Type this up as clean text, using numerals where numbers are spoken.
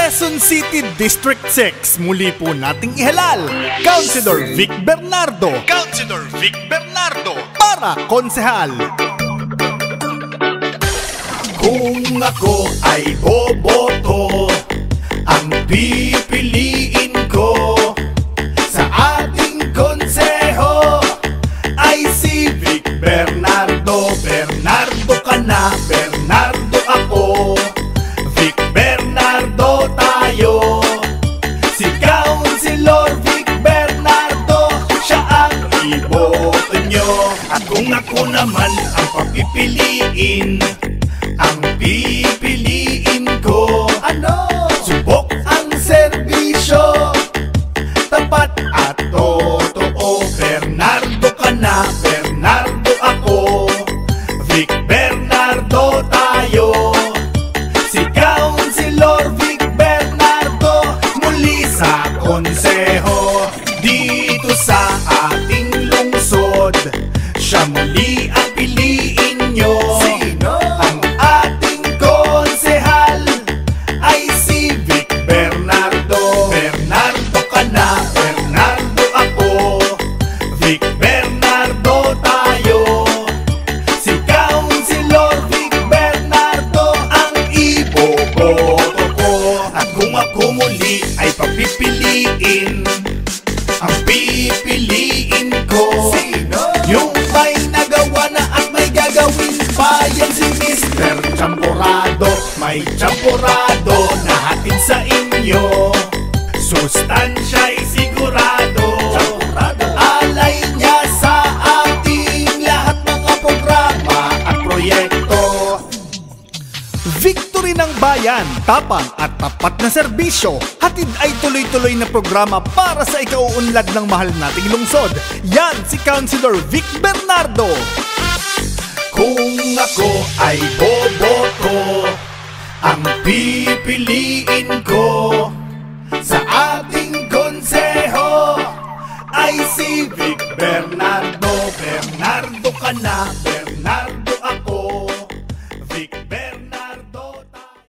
Quezon City District 6, muli po nating ihalal Councilor Vic Bernardo, para konsehal. Kung ako ay boboto, ang pipiliin ko sa ating konseho ay si Vic Bernardo. Bernardo ka na, Bernardo ako, Vic Bernardo tayo. Si Councilor Vic Bernardo, siya ang iboto nyo. At kung ako naman ang papipiliin, ang pipiliin ko, subok ang serbisyo, tapat at totoo. Bernardo ka na, Bernardo ako, Vic Bernardo tayo. Si Councilor Vic Bernardo, muli sa konseho. Dito sa ating lungsod, siya muli ang piliin nyo. Ang ating konsehal ay si Vic Bernardo. Bernardo ka na, Bernardo ako, Vic Bernardo tayo. Si Councilor Vic Bernardo ang iboboto ko. At kung ako muli ay papipiliin, ang pipiliin ko, yung may nagawa na at may gagawin pa, yan si Mr. Champorado. May champorado na hatid sa inyo, sustansya'y sigurado. Alay niya sa ating lahat mga programa at proyekto. Victory ng bayan, tapang at tapat na serbisyo. Hatid ay tuloy-tuloy na programa para sa ikauunlad ng mahal nating lungsod. Yan si Councilor Vic Bernardo. Kung ako ay boboto, ang pipiliin ko sa ating konseho ay si Vic Bernardo. Bernardo ka na, Bernardo